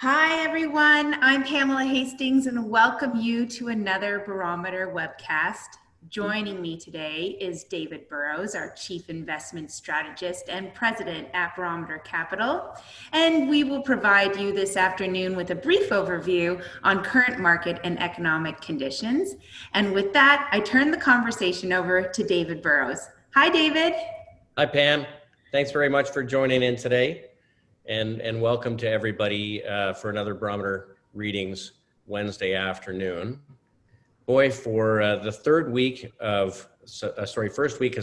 Hi, everyone. I'm Pamela Hastings, and welcome you to another Barometer webcast. Joining me today is David Burrows, our Chief Investment Strategist and President at Barometer Capital. And we will provide you this afternoon with a brief overview on current market and economic conditions. And with that, I turn the conversation over to David Burrows. Hi, David. Hi, Pam. Thanks very much for joining in today. And welcome to everybody for another Barometer Readings Wednesday afternoon. Boy, for the first week of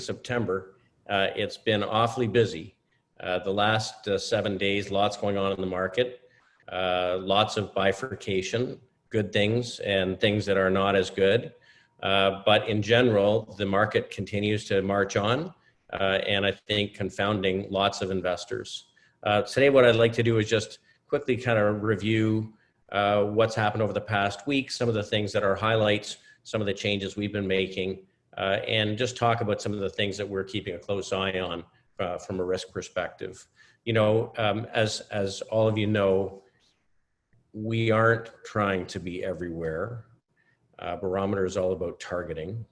September, it's been awfully busy. The last 7 days, lots going on in the market, lots of bifurcation, good things and things that are not as good. But in general, the market continues to march on, and I think confounding lots of investors. Today, what I'd like to do is just quickly kind of review what's happened over the past week, some of the things that are highlights, some of the changes we've been making, and just talk about some of the things that we're keeping a close eye on from a risk perspective. You know, as all of you know, we aren't trying to be everywhere. Barometer is all about targeting.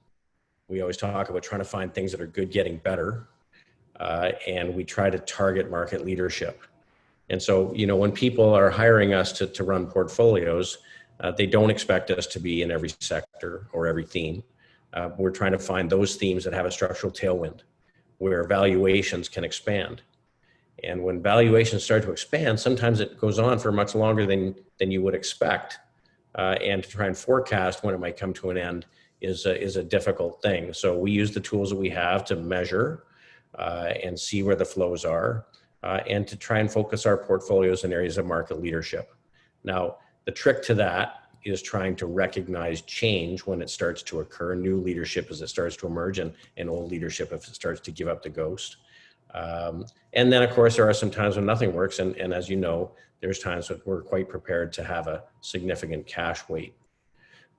We always talk about trying to find things that are good getting better. And we try to target market leadership. And so, you know, when people are hiring us to run portfolios, they don't expect us to be in every sector or every theme. We're trying to find those themes that have a structural tailwind, where valuations can expand. And when valuations start to expand, sometimes it goes on for much longer than you would expect. And to try and forecast when it might come to an end is a difficult thing. So we use the tools that we have to measure and see where the flows are, and to try and focus our portfolios in areas of market leadership. Now, the trick to that is trying to recognize change when it starts to occur, new leadership as it starts to emerge, and old leadership if it starts to give up the ghost. And then, of course, there are some times when nothing works, and as you know, there's times when we're quite prepared to have a significant cash weight.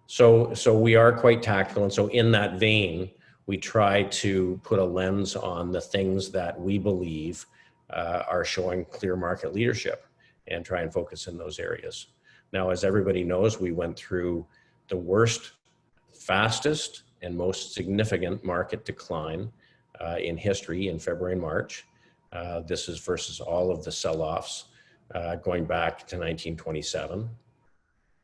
So we are quite tactical, and so in that vein, we try to put a lens on the things that we believe are showing clear market leadership and try and focus in those areas. Now, as everybody knows, we went through the worst, fastest, and most significant market decline in history in February and March. This is versus all of the sell-offs going back to 1927.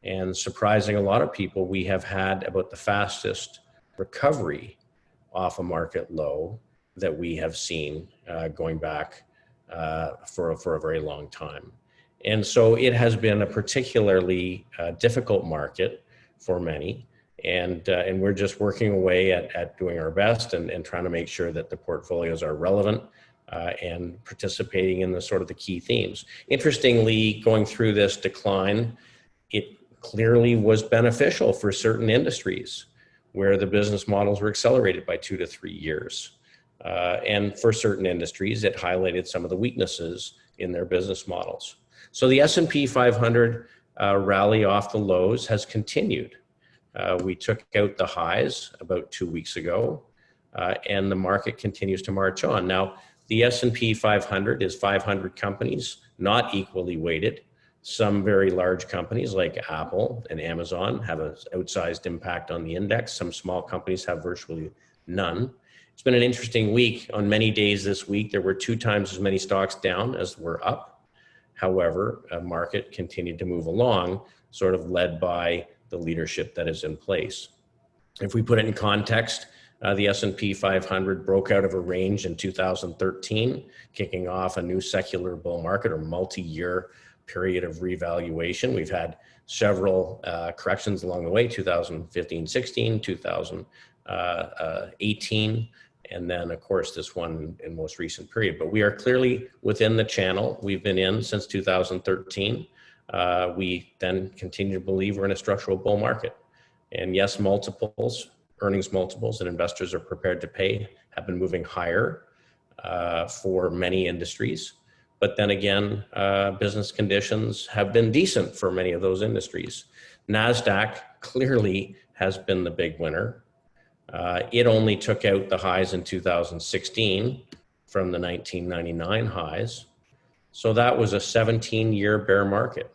And surprising a lot of people, we have had about the fastest recovery off a market low that we have seen going back for a very long time. And so it has been a particularly difficult market for many. And we're just working away at doing our best and trying to make sure that the portfolios are relevant and participating in the sort of the key themes. Interestingly, going through this decline, it clearly was beneficial for certain industries where the business models were accelerated by 2 to 3 years. And for certain industries, it highlighted some of the weaknesses in their business models. So the S&P 500 rally off the lows has continued. We took out the highs about 2 weeks ago, and the market continues to march on. Now, the S&P 500 is 500 companies, not equally weighted. Some very large companies like Apple and Amazon have an outsized impact on the index. Some small companies have virtually none. It's been an interesting week. On many days this week, there were 2 times as many stocks down as were up. However, a market continued to move along, sort of led by the leadership that is in place. If we put it in context, the S&P 500 broke out of a range in 2013, kicking off a new secular bull market or multi-year period of revaluation. We've had several corrections along the way, 2015, 16, 2018, and then of course this one in most recent period. But we are clearly within the channel we've been in since 2013. We then continue to believe we're in a structural bull market. And yes, multiples, earnings multiples that investors are prepared to pay have been moving higher for many industries. But then again, business conditions have been decent for many of those industries. NASDAQ clearly has been the big winner. It only took out the highs in 2016 from the 1999 highs. So that was a 17-year bear market.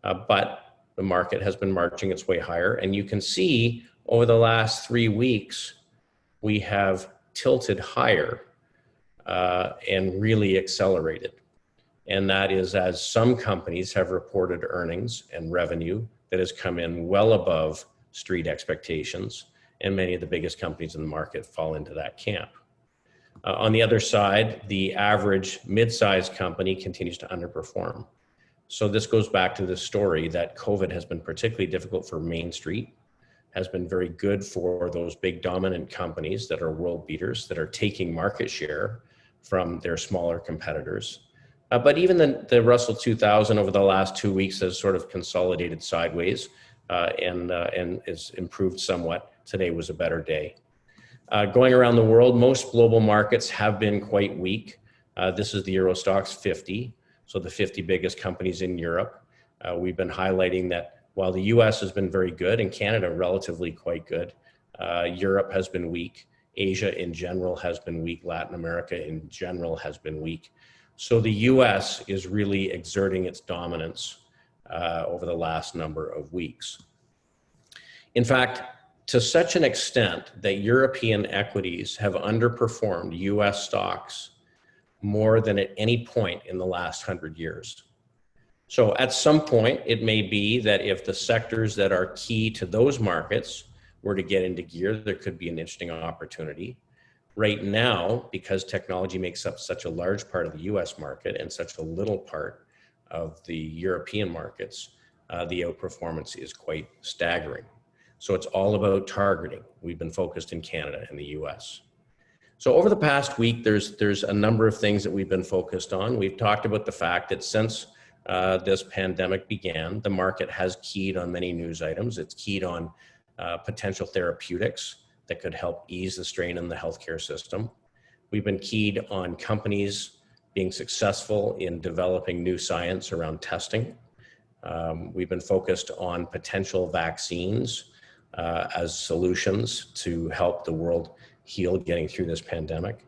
but the market has been marching its way higher. And you can see over the last 3 weeks, we have tilted higher and really accelerated. And that is as some companies have reported earnings and revenue that has come in well above street expectations. And many of the biggest companies in the market fall into that camp. On the other side, the average mid-sized company continues to underperform. So this goes back to the story that COVID has been particularly difficult for Main Street, has been very good for those big dominant companies that are world beaters, that are taking market share from their smaller competitors. But even the Russell 2000 over the last 2 weeks has sort of consolidated sideways and is improved somewhat. Today was a better day. Going around the world, most global markets have been quite weak. This is the Euro Stoxx 50, so the 50 biggest companies in Europe. We've been highlighting that while the US has been very good and Canada relatively quite good, Europe has been weak. Asia in general has been weak. Latin America in general has been weak. So the US is really exerting its dominance over the last number of weeks. In fact, to such an extent that European equities have underperformed US stocks more than at any point in the last 100 years. So at some point, it may be that if the sectors that are key to those markets were to get into gear, there could be an interesting opportunity. Right now, because technology makes up such a large part of the US market and such a little part of the European markets, the outperformance is quite staggering. So it's all about targeting. We've been focused in Canada and the US. So over the past week, there's a number of things that we've been focused on. We've talked about the fact that since this pandemic began, the market has keyed on many news items. It's keyed on potential therapeutics that could help ease the strain in the healthcare system. We've been keyed on companies being successful in developing new science around testing. We've been focused on potential vaccines as solutions to help the world heal getting through this pandemic.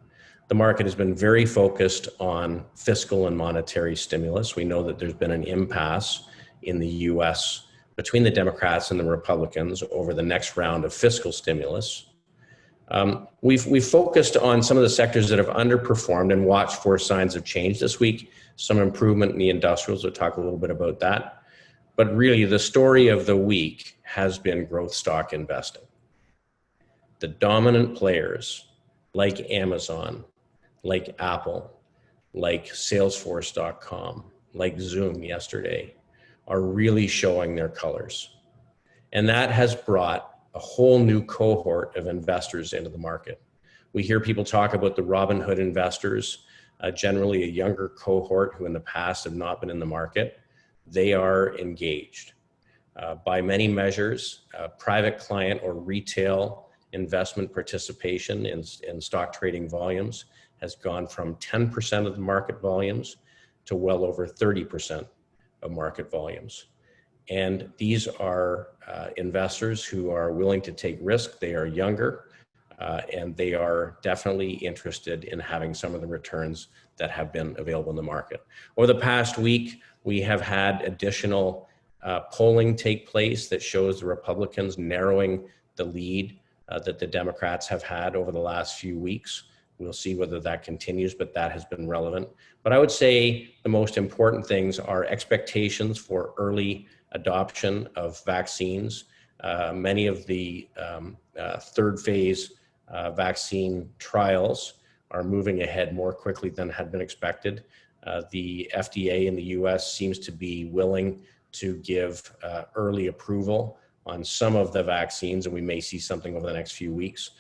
The market has been very focused on fiscal and monetary stimulus. We know that there's been an impasse in the US between the Democrats and the Republicans over the next round of fiscal stimulus. We've focused on some of the sectors that have underperformed and watched for signs of change this week. Some improvement in the industrials. We'll talk a little bit about that. But really, the story of the week has been growth stock investing. The dominant players like Amazon, like Apple, like Salesforce.com, like Zoom yesterday, are really showing their colors. And that has brought a whole new cohort of investors into the market. We hear people talk about the Robinhood investors, generally a younger cohort who in the past have not been in the market. They are engaged. By many measures, private client or retail investment participation in stock trading volumes has gone from 10% of the market volumes to well over 30% of market volumes. And these are investors who are willing to take risk. They are younger, and they are definitely interested in having some of the returns that have been available in the market. Over the past week, we have had additional polling take place that shows the Republicans narrowing the lead that the Democrats have had over the last few weeks. We'll see whether that continues, but that has been relevant. But I would say the most important things are expectations for early adoption of vaccines. Many of the third phase vaccine trials are moving ahead more quickly than had been expected. The FDA in the US seems to be willing to give early approval on some of the vaccines, and we may see something over the next few weeks.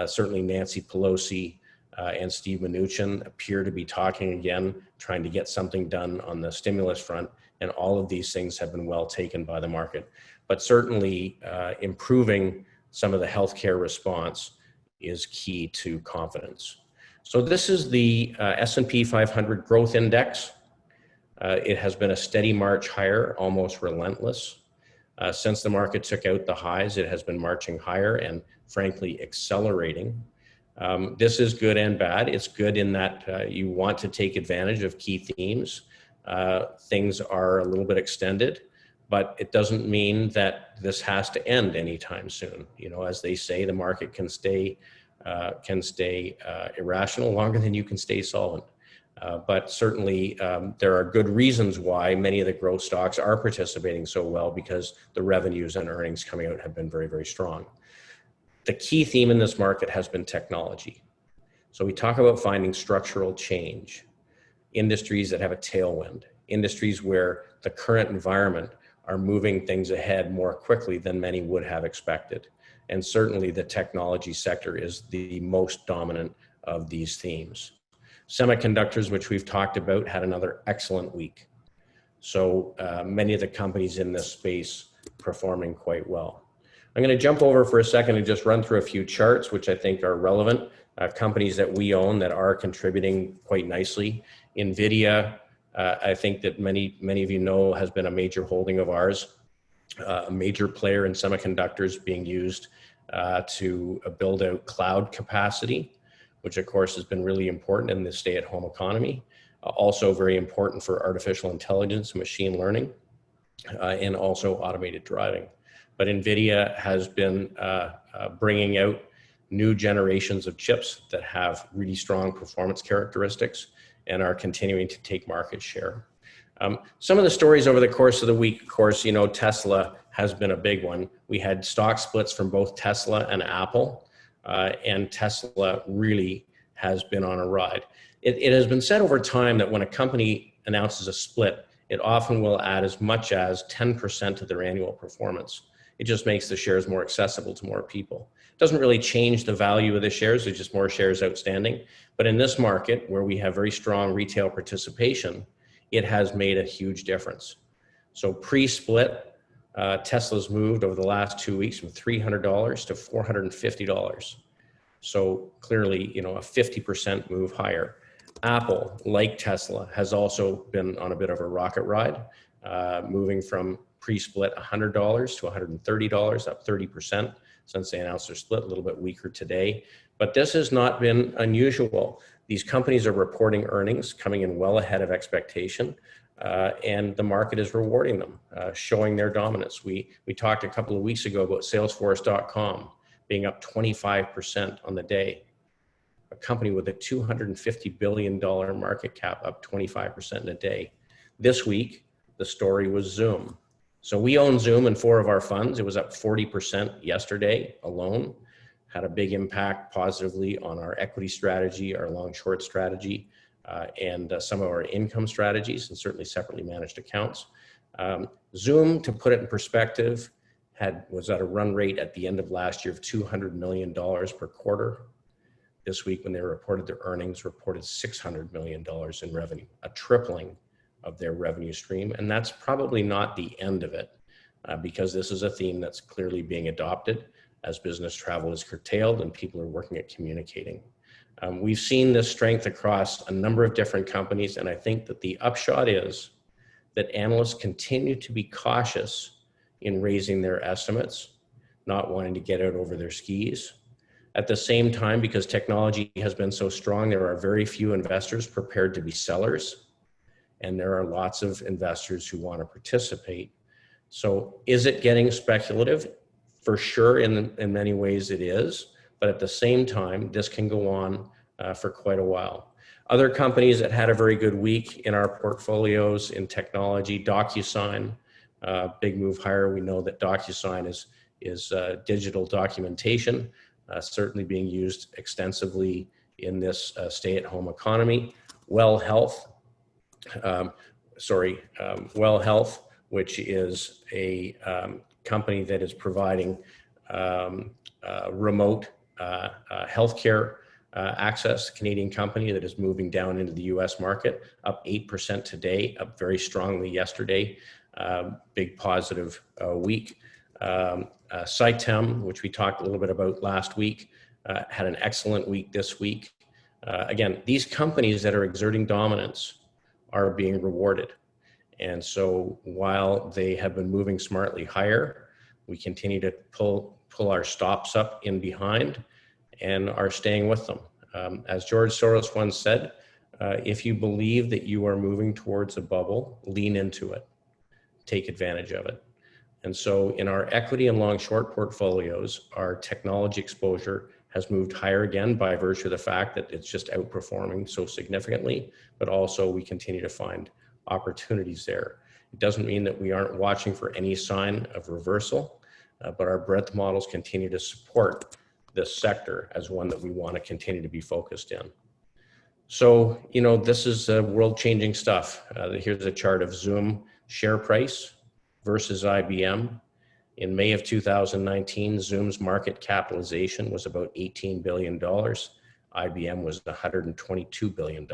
Certainly Nancy Pelosi and Steve Mnuchin appear to be talking again, trying to get something done on the stimulus front, and all of these things have been well taken by the market. But certainly improving some of the healthcare response is key to confidence. So this is the S&P 500 Growth Index. It has been a steady march higher, almost relentless. Since the market took out the highs, it has been marching higher and frankly accelerating. This is good and bad. It's good in that you want to take advantage of key themes. Things are a little bit extended, but it doesn't mean that this has to end anytime soon. You know, as they say, the market can stay irrational longer than you can stay solvent. But certainly there are good reasons why many of the growth stocks are participating so well, because the revenues and earnings coming out have been very, very strong. The key theme in this market has been technology. So we talk about finding structural change, industries that have a tailwind, industries where the current environment are moving things ahead more quickly than many would have expected. And certainly the technology sector is the most dominant of these themes. Semiconductors, which we've talked about, had another excellent week. So many of the companies in this space performing quite well. I'm going to jump over for a second and just run through a few charts, which I think are relevant. Companies that we own that are contributing quite nicely. NVIDIA, I think that many of you know, has been a major holding of ours, a major player in semiconductors being used to build out cloud capacity, which of course has been really important in the stay-at-home economy. Also very important for artificial intelligence and machine learning, and also automated driving. But NVIDIA has been bringing out new generations of chips that have really strong performance characteristics and are continuing to take market share. Some of the stories over the course of the week, of course, you know, Tesla has been a big one. We had stock splits from both Tesla and Apple, and Tesla really has been on a ride. It has been said over time that when a company announces a split, it often will add as much as 10% to their annual performance. It just makes the shares more accessible to more people. It doesn't really change the value of the shares, there's just more shares outstanding. But in this market, where we have very strong retail participation, it has made a huge difference. So pre-split, Tesla's moved over the last 2 weeks from $300 to $450. So clearly, you know, a 50% move higher. Apple, like Tesla, has also been on a bit of a rocket ride, moving from pre-split $100 to $130, up 30% since they announced their split, a little bit weaker today. But this has not been unusual. These companies are reporting earnings coming in well ahead of expectation, and the market is rewarding them, showing their dominance. We talked a couple of weeks ago about Salesforce.com being up 25% on the day. A company with a $250 billion market cap up 25% in a day. This week, the story was Zoom. So we own Zoom in 4 of our funds. It was up 40% yesterday alone. Had a big impact positively on our equity strategy, our long short strategy, and some of our income strategies, and certainly separately managed accounts. Zoom, to put it in perspective, was at a run rate at the end of last year of $200 million per quarter. This week, when they reported their earnings, reported $600 million in revenue, a tripling of their revenue stream. And that's probably not the end of it, because this is a theme that's clearly being adopted as business travel is curtailed and people are working at communicating. We've seen this strength across a number of different companies, and I think that the upshot is that analysts continue to be cautious in raising their estimates, not wanting to get out over their skis. At the same time, because technology has been so strong, there are very few investors prepared to be sellers, and there are lots of investors who want to participate. So is it getting speculative? For sure, in many ways it is, but at the same time, this can go on for quite a while. Other companies that had a very good week in our portfolios in technology, DocuSign, big move higher. We know that DocuSign is digital documentation, certainly being used extensively in this stay-at-home economy. Well Health, which is a company that is providing remote healthcare access, Canadian company that is moving down into the US market, up 8% today, up very strongly yesterday, big positive week. Cytem, which we talked a little bit about last week, had an excellent week this week. Again, these companies that are exerting dominance are being rewarded. And so while they have been moving smartly higher, we continue to pull our stops up in behind and are staying with them. As George Soros once said, if you believe that you are moving towards a bubble, lean into it. take advantage of it. And so in our equity and long short portfolios, our technology exposure has moved higher again by virtue of the fact that it's just outperforming so significantly, but also we continue to find opportunities there. It doesn't mean that we aren't watching for any sign of reversal, but our breadth models continue to support this sector as one that we want to continue to be focused in. So, this is world-changing stuff. Here's a chart of Zoom share price versus IBM. In May of 2019, Zoom's market capitalization was about $18 billion. IBM was $122 billion.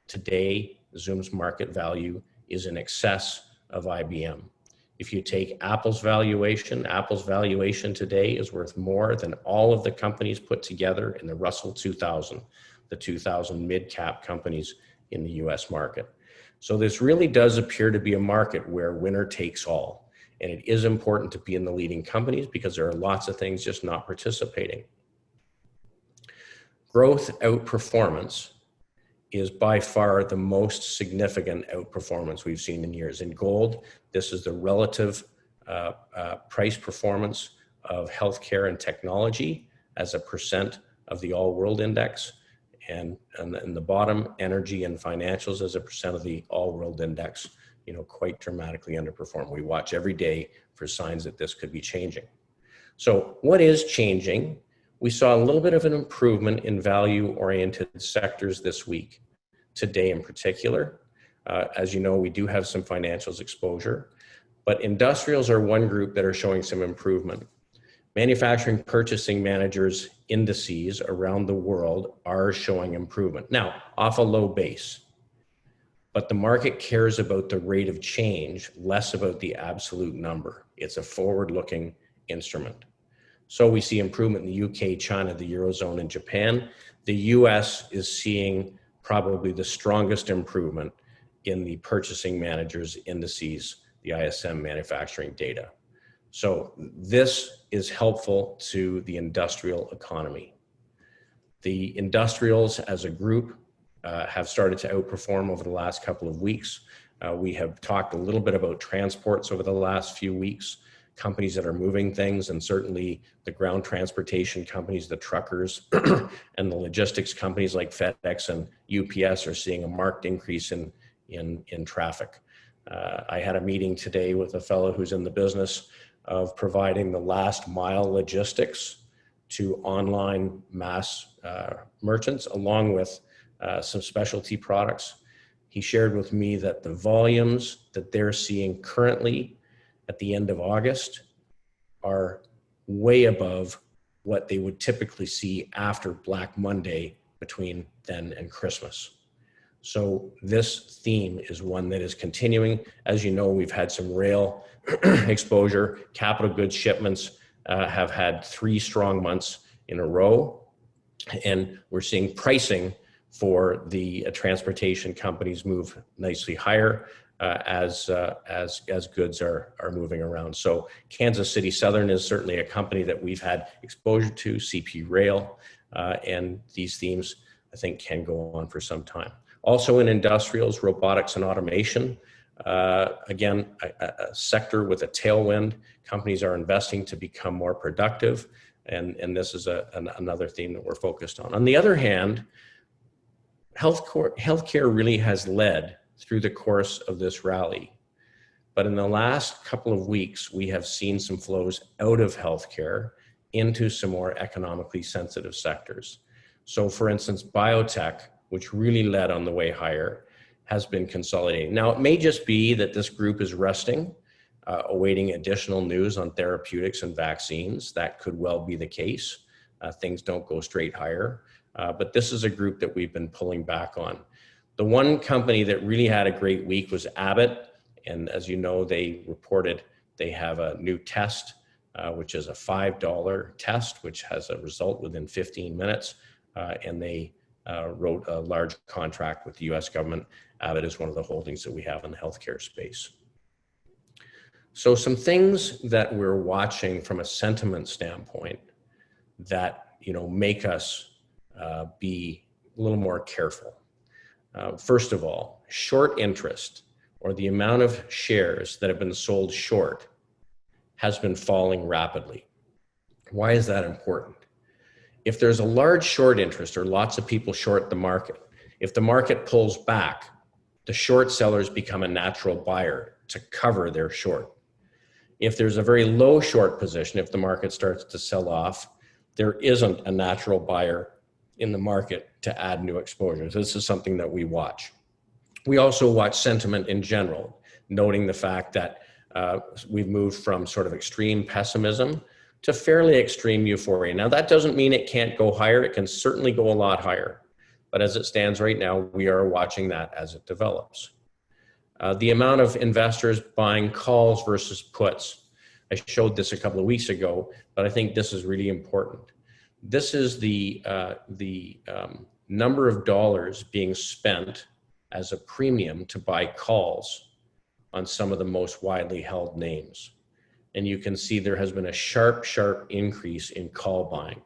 Today, Zoom's market value is in excess of IBM. If you take Apple's valuation today is worth more than all of the companies put together in the Russell 2000, the 2000 mid-cap companies in the US market. So this really does appear to be a market where winner takes all. And it is important to be in the leading companies because there are lots of things just not participating. Growth outperformance is by far the most significant outperformance we've seen in years. In gold, this is the relative price performance of healthcare and technology as a percent of the all world index. And in the bottom, energy and financials as a percent of the all world index, quite dramatically underperform. We watch every day for signs that this could be changing. So what is changing? We saw a little bit of an improvement in value-oriented sectors this week, today in particular. As you know, we do have some financials exposure, but industrials are one group that are showing some improvement. Manufacturing purchasing managers indices around the world are showing improvement. Now, off a low base, but the market cares about the rate of change, less about the absolute number. It's a forward-looking instrument. So we see improvement in the UK, China, the Eurozone, and Japan. The US is seeing probably the strongest improvement in the purchasing managers indices, the ISM manufacturing data. So this is helpful to the industrial economy. The industrials as a group have started to outperform over the last couple of weeks. We have talked a little bit about transports over the last few weeks, companies that are moving things, and certainly the ground transportation companies, the truckers, and the logistics companies like FedEx and UPS are seeing a marked increase in traffic. I had a meeting today with a fellow who's in the business of providing the last mile logistics to online mass merchants, along with some specialty products. He shared with me that the volumes that they're seeing currently at the end of August are way above what they would typically see after Black Monday between then and Christmas. So this theme is one that is continuing. As you know, we've had some rail exposure. Capital goods shipments have had 3 strong months in a row. And we're seeing pricing for the transportation companies move nicely higher as goods are moving around. So Kansas City Southern is certainly a company that we've had exposure to, CP Rail, and these themes I think can go on for some time. Also in industrials, robotics and automation, again, a sector with a tailwind. Companies are investing to become more productive, and this is another theme that we're focused on. On the other hand, healthcare really has led through the course of this rally. But in the last couple of weeks, we have seen some flows out of healthcare into some more economically sensitive sectors. So for instance, biotech, which really led on the way higher, has been consolidating. Now, it may just be that this group is resting, awaiting additional news on therapeutics and vaccines. That could well be the case. Things don't go straight higher. But this is a group that we've been pulling back on. The one company that really had a great week was Abbott. And as you know, they reported they have a new test, which is a $5 test, which has a result within 15 minutes. And they wrote a large contract with the US government. Abbott is one of the holdings that we have in the healthcare space. So some things that we're watching from a sentiment standpoint that make us be a little more careful. First of all, short interest or the amount of shares that have been sold short has been falling rapidly. Why is that important? If there's a large short interest or lots of people short the market, if the market pulls back, the short sellers become a natural buyer to cover their short. If there's a very low short position, if the market starts to sell off, there isn't a natural buyer in the market to add new exposure. So this is something that we watch. We also watch sentiment in general, noting the fact that we've moved from sort of extreme pessimism to fairly extreme euphoria. Now, that doesn't mean it can't go higher. It can certainly go a lot higher. But as it stands right now, we are watching that as it develops. The amount of investors buying calls versus puts. I showed this a couple of weeks ago, but I think this is really important. This is the number of dollars being spent as a premium to buy calls on some of the most widely held names. And you can see there has been a sharp increase in call buying.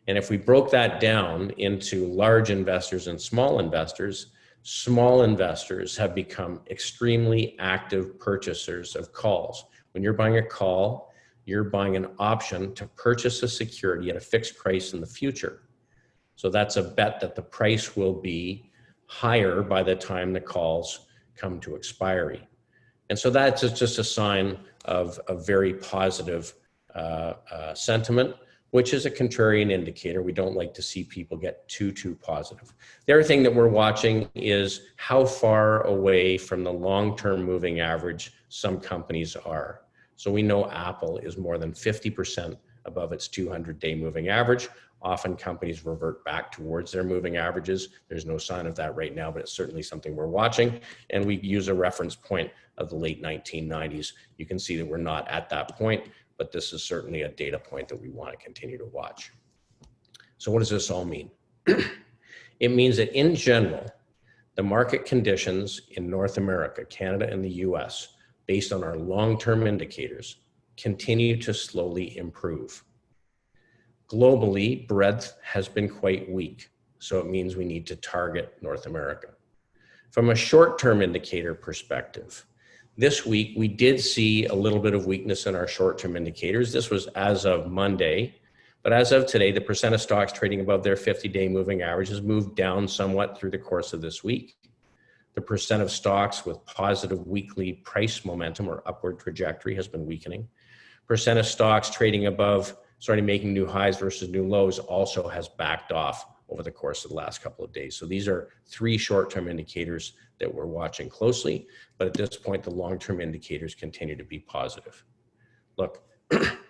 And if we broke that down into large investors and small investors have become extremely active purchasers of calls. When you're buying a call, you're buying an option to purchase a security at a fixed price in the future. So that's a bet that the price will be higher by the time the calls come to expiry. And so that's just a sign of a very positive sentiment, which is a contrarian indicator. We don't like to see people get too positive. The other thing that we're watching is how far away from the long-term moving average some companies are. So we know Apple is more than 50% above its 200-day moving average. Often companies revert back towards their moving averages. There's no sign of that right now, but it's certainly something we're watching. And we use a reference point of the late 1990s. You can see that we're not at that point, but this is certainly a data point that we want to continue to watch. So what does this all mean? It means that in general, the market conditions in North America, Canada, and the US, based on our long-term indicators, continue to slowly improve. Globally, breadth has been quite weak, so it means we need to target North America. From a short-term indicator perspective, this week we did see a little bit of weakness in our short-term indicators. This was as of Monday, but as of today, the percent of stocks trading above their 50-day moving average has moved down somewhat through the course of this week. The percent of stocks with positive weekly price momentum or upward trajectory has been weakening. Percent of stocks trading above, making new highs versus new lows also has backed off over the course of the last couple of days. So these are three short-term indicators that we're watching closely, but at this point, the long-term indicators continue to be positive. Look,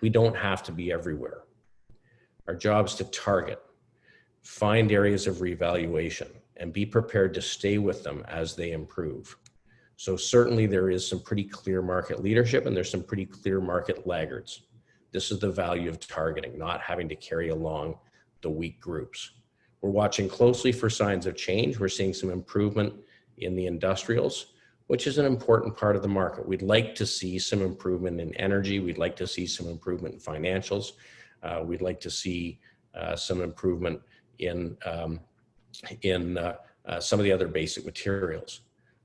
we don't have to be everywhere. Our job is to target, find areas of revaluation, and be prepared to stay with them as they improve. So certainly there is some pretty clear market leadership and there's some pretty clear market laggards. This is the value of targeting, not having to carry along the weak groups. We're watching closely for signs of change. We're seeing some improvement in the industrials, which is an important part of the market. We'd like to see some improvement in energy. We'd like to see some improvement in financials. We'd like to see some improvement in some of the other basic materials.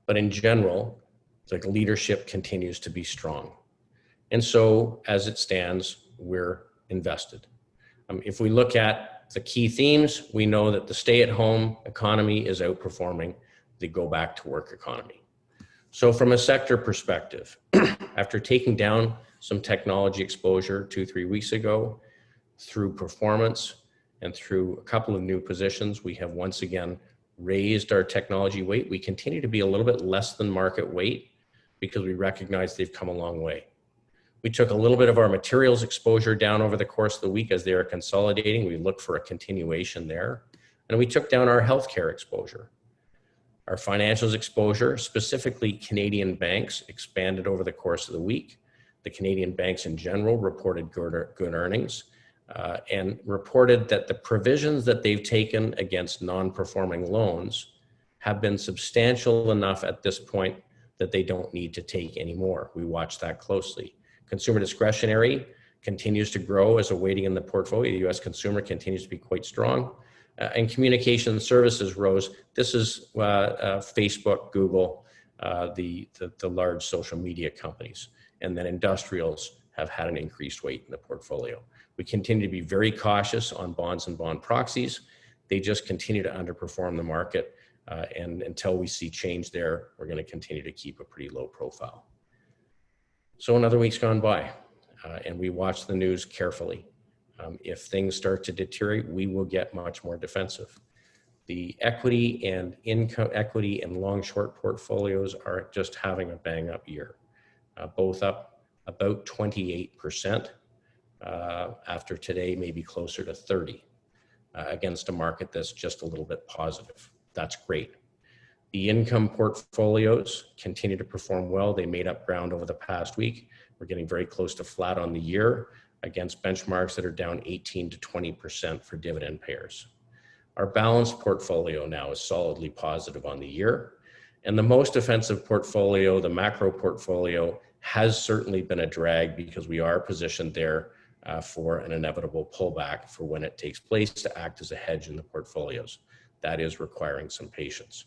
But in general, the leadership continues to be strong. And so as it stands, we're invested. If we look at the key themes, we know that the stay-at-home economy is outperforming the go-back-to-work economy. So from a sector perspective, after taking down some technology exposure 2-3 weeks ago, through performance and through a couple of new positions, we have once again raised our technology weight. We continue to be a little bit less than market weight because we recognize they've come a long way. We took a little bit of our materials exposure down over the course of the week as they are consolidating. We look for a continuation there. And we took down our healthcare exposure. Our financials exposure, specifically Canadian banks, expanded over the course of the week. The Canadian banks in general reported good earnings and reported that the provisions that they've taken against non-performing loans have been substantial enough at this point that they don't need to take any more. We watch that closely. Consumer discretionary continues to grow as a weighting in the portfolio. The U.S. consumer continues to be quite strong. And communication services rose. This is Facebook, Google, the large social media companies. And then industrials have had an increased weight in the portfolio. We continue to be very cautious on bonds and bond proxies. They just continue to underperform the market. And until we see change there, we're going to continue to keep a pretty low profile. So another week's gone by, and we watch the news carefully. If things start to deteriorate, we will get much more defensive. The equity and income equity and long short portfolios are just having a bang up year, both up about 28%. After today, maybe closer to 30 against a market that's just a little bit positive. That's great. The income portfolios continue to perform well. They made up ground over the past week. We're getting very close to flat on the year against benchmarks that are down 18 to 20% for dividend payers. Our balanced portfolio now is solidly positive on the year. And the most defensive portfolio, the macro portfolio, has certainly been a drag because we are positioned there for an inevitable pullback for when it takes place to act as a hedge in the portfolios. That is requiring some patience.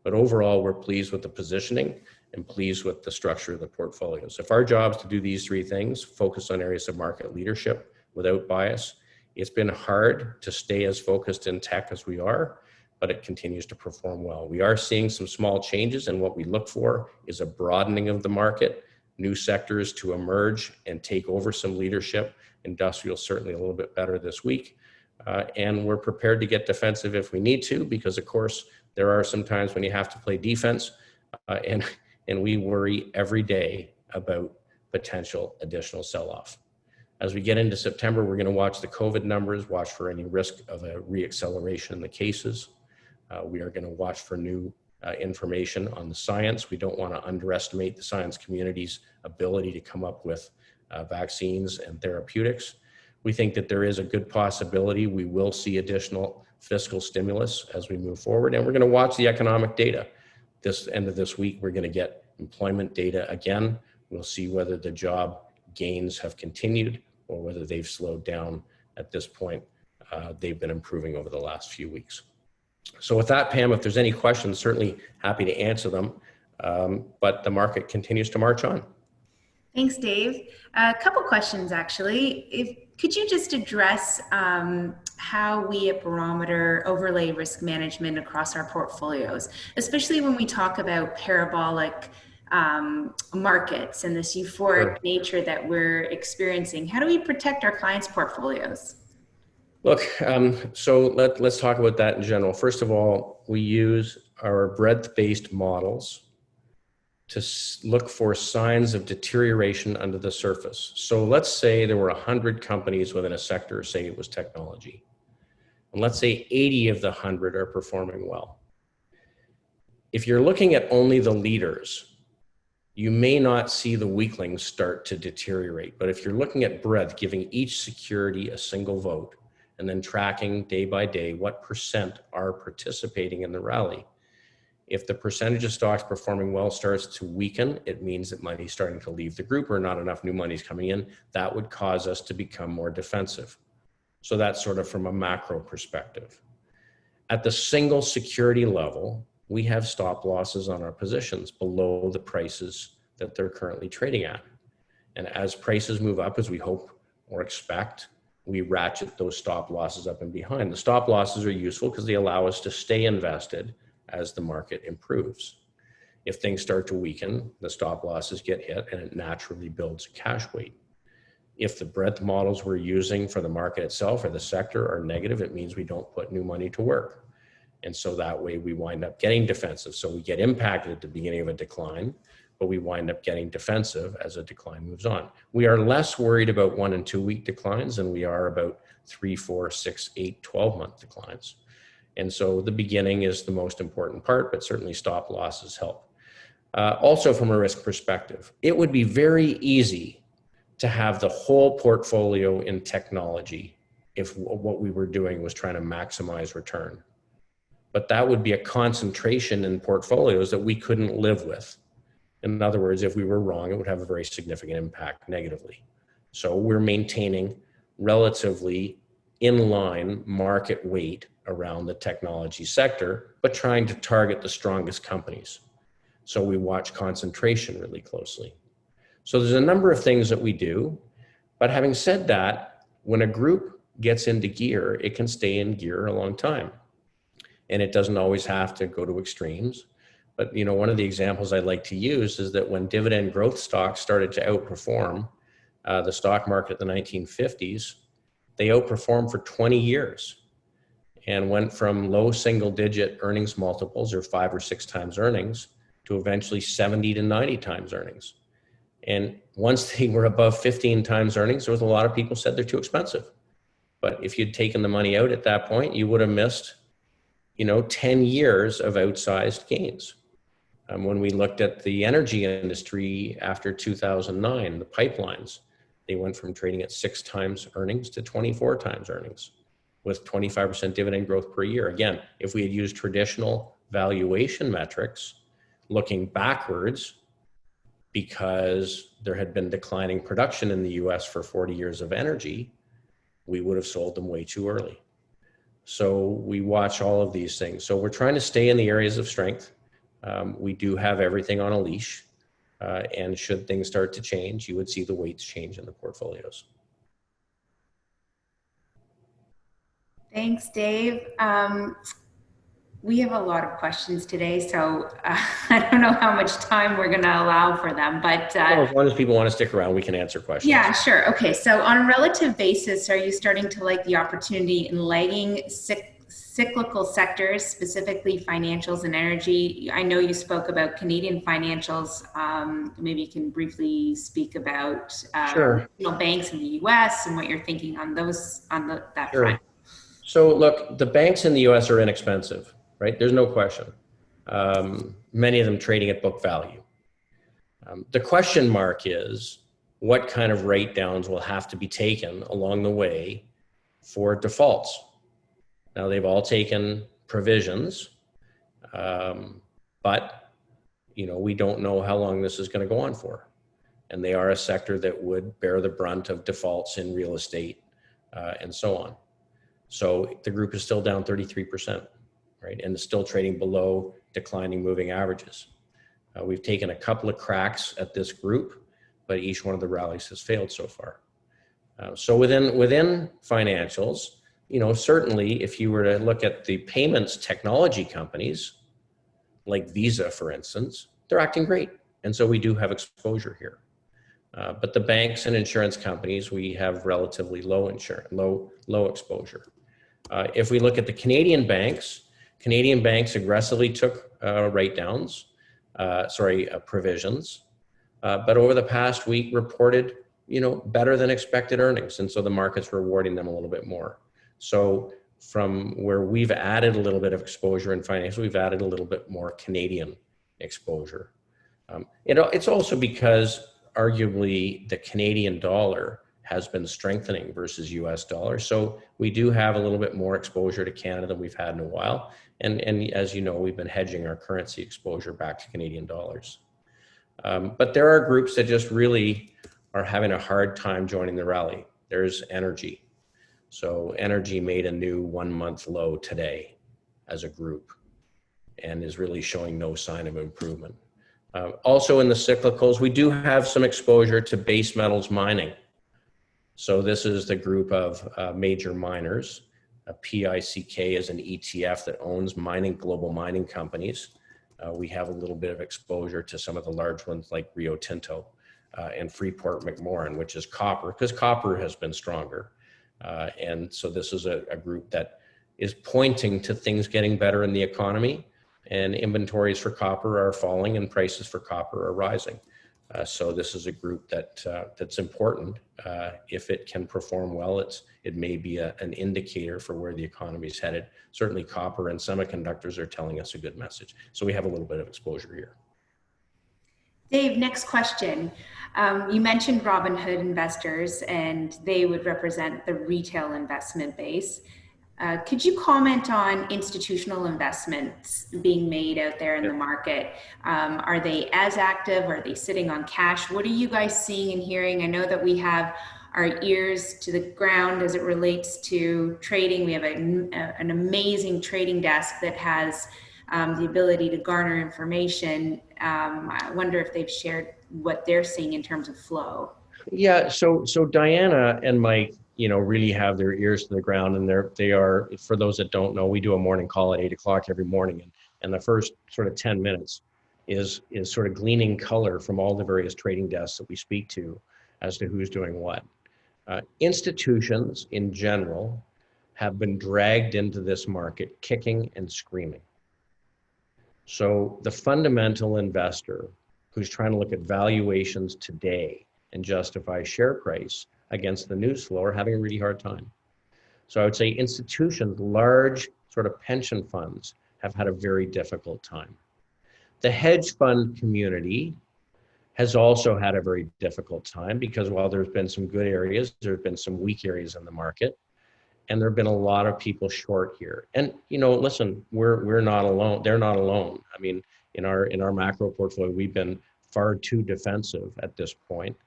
But overall, we're pleased with the positioning and pleased with the structure of the portfolios. If our job is to do these three things, focus on areas of market leadership without bias, it's been hard to stay as focused in tech as we are, but it continues to perform well. We are seeing some small changes, and what we look for is a broadening of the market, new sectors to emerge and take over some leadership. Industrial certainly a little bit better this week. And we're prepared to get defensive if we need to, because of course, there are some times when you have to play defense, and we worry every day about potential additional sell-off. As we get into September, we're going to watch the COVID numbers, watch for any risk of a reacceleration in the cases. We are going to watch for new information on the science. We don't want to underestimate the science community's ability to come up with vaccines and therapeutics. We think that there is a good possibility we will see additional fiscal stimulus as we move forward, and we're going to watch the economic data. This end of this week, we're going to get employment data again. We'll see whether the job gains have continued or whether they've slowed down at this point. They've been improving over the last few weeks. So with that, Pam, if there's any questions, certainly happy to answer them. But the market continues to march on. Thanks, Dave. A couple questions, actually. Could you just address how we at Barometer overlay risk management across our portfolios, especially when we talk about parabolic markets and this euphoric nature that we're experiencing? How do we protect our clients' portfolios? Look, so let's talk about that in general. First of all, we use our breadth-based models to look for signs of deterioration under the surface. So let's say there were 100 companies within a sector, say it was technology. And let's say 80 of the 100 are performing well. If you're looking at only the leaders, you may not see the weaklings start to deteriorate. But if you're looking at breadth, giving each security a single vote, and then tracking day by day what percent are participating in the rally, if the percentage of stocks performing well starts to weaken, it means that money is starting to leave the group or not enough new money is coming in. That would cause us to become more defensive. So that's sort of from a macro perspective. At the single security level, we have stop losses on our positions below the prices that they're currently trading at. And as prices move up, as we hope or expect, we ratchet those stop losses up and behind. The stop losses are useful because they allow us to stay invested as the market improves. If things start to weaken, the stop losses get hit and it naturally builds a cash weight. If the breadth models we're using for the market itself or the sector are negative, it means we don't put new money to work. And so that way we wind up getting defensive. So we get impacted at the beginning of a decline, but we wind up getting defensive as a decline moves on. We are less worried about 1 and 2 week declines than we are about 3, 4, 6, 8, 12-month declines. And so the beginning is the most important part, but certainly stop losses help. Also from a risk perspective, it would be very easy to have the whole portfolio in technology if what we were doing was trying to maximize return. But that would be a concentration in portfolios that we couldn't live with. In other words, if we were wrong, it would have a very significant impact negatively. So we're maintaining relatively in-line market weight around the technology sector, but trying to target the strongest companies. So we watch concentration really closely. So there's a number of things that we do. But having said that, when a group gets into gear, it can stay in gear a long time. And it doesn't always have to go to extremes. But one of the examples I like to use is that when dividend growth stocks started to outperform the stock market in the 1950s, they outperformed for 20 years and went from low single digit earnings multiples, or 5 or 6 times earnings, to eventually 70 to 90 times earnings. And once they were above 15 times earnings, there was a lot of people said they're too expensive. But if you'd taken the money out at that point, you would have missed 10 years of outsized gains. When we looked at the energy industry after 2009, the pipelines, they went from trading at 6 times earnings to 24 times earnings with 25% dividend growth per year. Again, if we had used traditional valuation metrics, looking backwards, because there had been declining production in the US for 40 years of energy, we would have sold them way too early. So we watch all of these things. So we're trying to stay in the areas of strength. We do have everything on a leash. And should things start to change, you would see the weights change in the portfolios. Thanks, Dave. We have a lot of questions today, so I don't know how much time we're going to allow for them, but well, as long as people want to stick around, we can answer questions. Yeah, sure. Okay, so on a relative basis, are you starting to like the opportunity in lagging cyclical sectors, specifically financials and energy? I know you spoke about Canadian financials. Maybe you can briefly speak about Sure. Banks in the U.S. and what you're thinking on that Sure. front. So look, the banks in the U.S. are inexpensive, right? There's no question. Many of them trading at book value. The question mark is what kind of write downs will have to be taken along the way for defaults. Now, they've all taken provisions, but we don't know how long this is going to go on for. And they are a sector that would bear the brunt of defaults in real estate and so on. So the group is still down 33%, right? And it's still trading below declining moving averages. We've taken a couple of cracks at this group, but each one of the rallies has failed so far. So within financials, certainly if you were to look at the payments technology companies, like Visa, for instance, they're acting great. And so we do have exposure here. But the banks and insurance companies, we have relatively low exposure. If we look at the Canadian banks aggressively took write-downs, provisions, but over the past week reported, better than expected earnings. And so the market's rewarding them a little bit more. So from where we've added a little bit of exposure in finance, we've added a little bit more Canadian exposure. It's also because arguably the Canadian dollar has been strengthening versus US dollar. So we do have a little bit more exposure to Canada than we've had in a while. And as you know, we've been hedging our currency exposure back to Canadian dollars. But there are groups that just really are having a hard time joining the rally. There's energy. So energy made a new 1-month low today as a group and is really showing no sign of improvement. Also in the cyclicals, we do have some exposure to base metals mining. So this is the group of major miners. PICK is an ETF that owns global mining companies. We have a little bit of exposure to some of the large ones like Rio Tinto and Freeport-McMoRan, which is copper, because copper has been stronger. And so this is a group that is pointing to things getting better in the economy, and inventories for copper are falling and prices for copper are rising. So this is a group that's important. If it can perform well, it may be an indicator for where the economy is headed. Certainly copper and semiconductors are telling us a good message. So we have a little bit of exposure here. Dave, next question. You mentioned Robinhood investors, and they would represent the retail investment base. Could you comment on institutional investments being made out there in the market? Are they as active? Are they sitting on cash? What are you guys seeing and hearing? I know that we have our ears to the ground as it relates to trading. We have an amazing trading desk that has the ability to garner information. I wonder if they've shared what they're seeing in terms of flow. Yeah, so Diana and Mike, really have their ears to the ground, and they are, for those that don't know, we do a morning call at 8 o'clock every morning, and the first sort of 10 minutes is sort of gleaning color from all the various trading desks that we speak to as to who's doing what. Institutions in general have been dragged into this market kicking and screaming. So the fundamental investor who's trying to look at valuations today and justify share price against the news flow are having a really hard time. So I would say institutions, large sort of pension funds, have had a very difficult time. The hedge fund community has also had a very difficult time because while there's been some good areas, there's been some weak areas in the market, and there have been a lot of people short here. And listen, we're not alone. They're not alone. I mean, in our macro portfolio, we've been far too defensive at this point,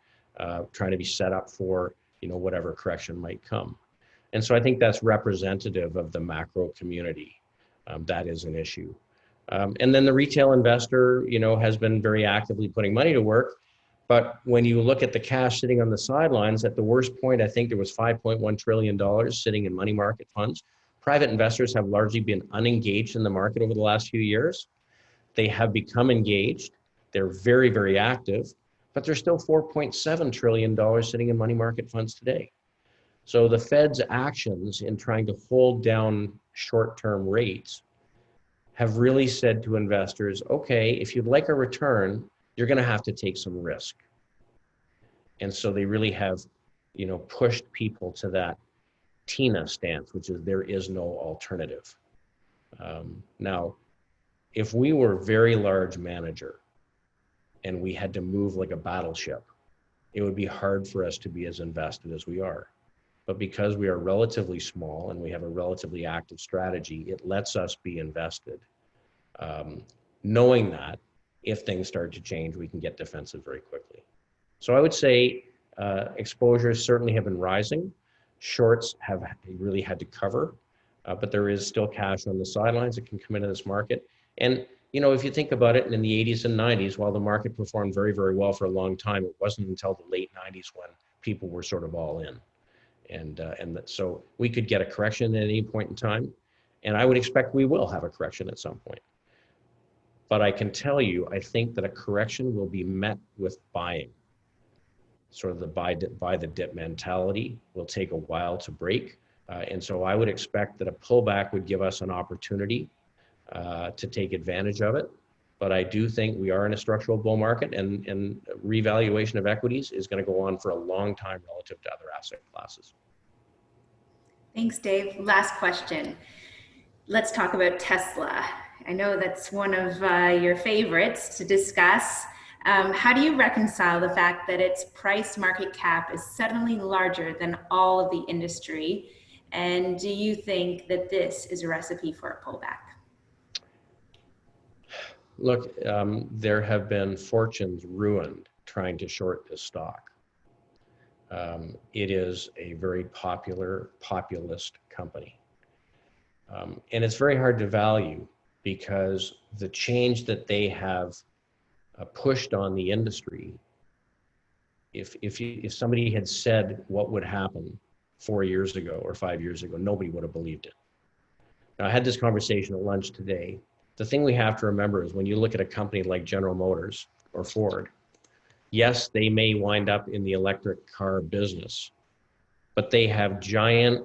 trying to be set up for whatever correction might come. And so I think that's representative of the macro community. That is an issue. And then the retail investor, has been very actively putting money to work. But when you look at the cash sitting on the sidelines, at the worst point, I think there was $5.1 trillion sitting in money market funds. Private investors have largely been unengaged in the market over the last few years. They have become engaged. They're very, very active, but there's still $4.7 trillion sitting in money market funds today. So the Fed's actions in trying to hold down short-term rates have really said to investors, okay, if you'd like a return, you're going to have to take some risk. And so they really have, pushed people to that TINA stance, which is there is no alternative. Now, if we were a very large manager and we had to move like a battleship, it would be hard for us to be as invested as we are. But because we are relatively small and we have a relatively active strategy, it lets us be invested, knowing that if things start to change, we can get defensive very quickly. So I would say exposures certainly have been rising. Shorts have really had to cover, but there is still cash on the sidelines that can come into this market. And if you think about it, in the 80s and 90s, while the market performed very, very well for a long time, it wasn't until the late 90s when people were sort of all in. So we could get a correction at any point in time, and I would expect we will have a correction at some point. But I can tell you, I think that a correction will be met with buying. Sort of the buy the dip mentality will take a while to break. And so I would expect that a pullback would give us an opportunity to take advantage of it. But I do think we are in a structural bull market, and revaluation of equities is going to go on for a long time relative to other asset classes. Thanks, Dave. Last question. Let's talk about Tesla. I know that's one of your favorites to discuss. How do you reconcile the fact that its price market cap is suddenly larger than all of the industry? And do you think that this is a recipe for a pullback? Look, there have been fortunes ruined trying to short this stock. It is a very populist company. And it's very hard to value because the change that they have pushed on the industry, if somebody had said what would happen 4 years ago or 5 years ago, nobody would have believed it. Now, I had this conversation at lunch today. The thing we have to remember is when you look at a company like General Motors or Ford, yes, they may wind up in the electric car business, but they have giant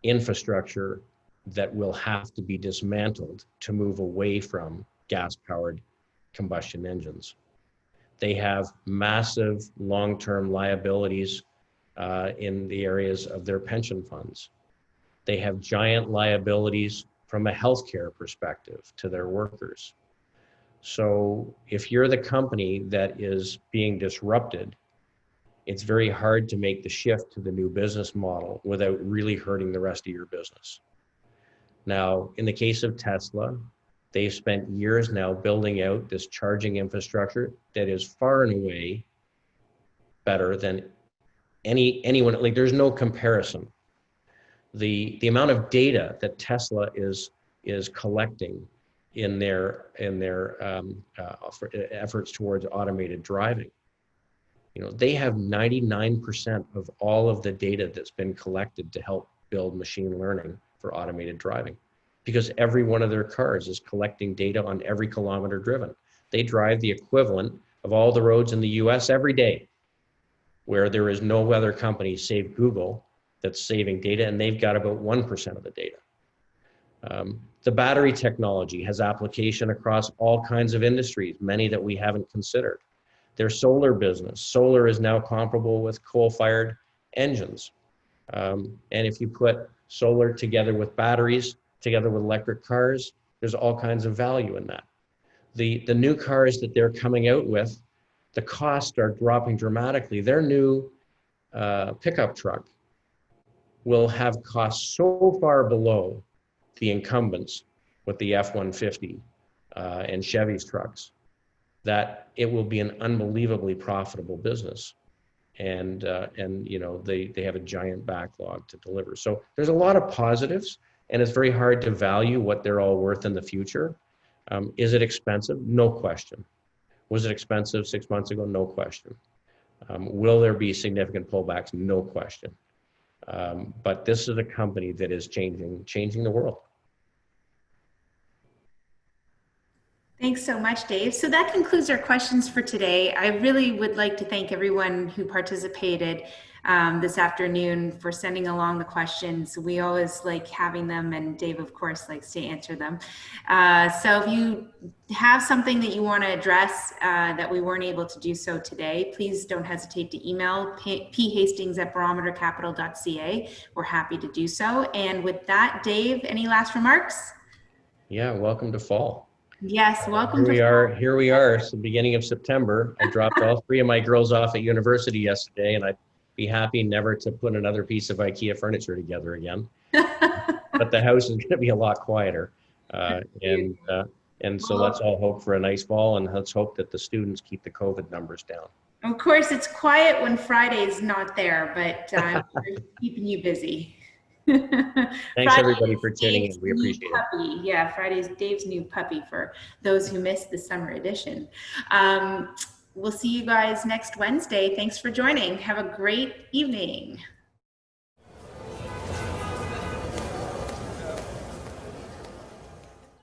infrastructure that will have to be dismantled to move away from gas-powered combustion engines. They have massive long-term liabilities in the areas of their pension funds. They have giant liabilities from a healthcare perspective to their workers. So if you're the company that is being disrupted, it's very hard to make the shift to the new business model without really hurting the rest of your business. Now, in the case of Tesla, they've spent years now building out this charging infrastructure that is far and away better than anyone. Like, there's no comparison. The amount of data that Tesla is collecting in their efforts towards automated driving. They have 99% of all of the data that's been collected to help build machine learning for automated driving, because every one of their cars is collecting data on every kilometer driven. They drive the equivalent of all the roads in the US every day, where there is no other company save Google that's saving data, and they've got about 1% of the data. The battery technology has application across all kinds of industries, many that we haven't considered. Their solar business, solar is now comparable with coal-fired engines. And if you put solar together with batteries, together with electric cars, there's all kinds of value in that. The new cars that they're coming out with, the costs are dropping dramatically. Their new pickup truck will have costs so far below the incumbents with the F-150 and Chevy's trucks that it will be an unbelievably profitable business. And they have a giant backlog to deliver. So there's a lot of positives, and it's very hard to value what they're all worth in the future. Is it expensive? No question. Was it expensive 6 months ago? No question. Will there be significant pullbacks? No question. But this is a company that is changing the world. Thanks so much, Dave. So that concludes our questions for today. I really would like to thank everyone who participated this afternoon for sending along the questions. We always like having them, and Dave, of course, likes to answer them. So if you have something that you want to address that we weren't able to do so today, please don't hesitate to email phastings@barometercapital.ca. We're happy to do so. And with that, Dave, any last remarks? Yeah, welcome to fall. Yes, welcome Here to we fall. are. Here we are. It's the beginning of September. I dropped all 3 of my girls off at university yesterday, and I'd be happy never to put another piece of IKEA furniture together again. But the house is going to be a lot quieter, and so let's all hope for a nice fall, and let's hope that the students keep the COVID numbers down. Of course, it's quiet when Friday's not there, but I'm keeping you busy. Thanks everybody for tuning in. We appreciate it. Puppy. Yeah, Friday's Dave's new puppy for those who missed the summer edition. We'll see you guys next Wednesday. Thanks for joining. Have a great evening.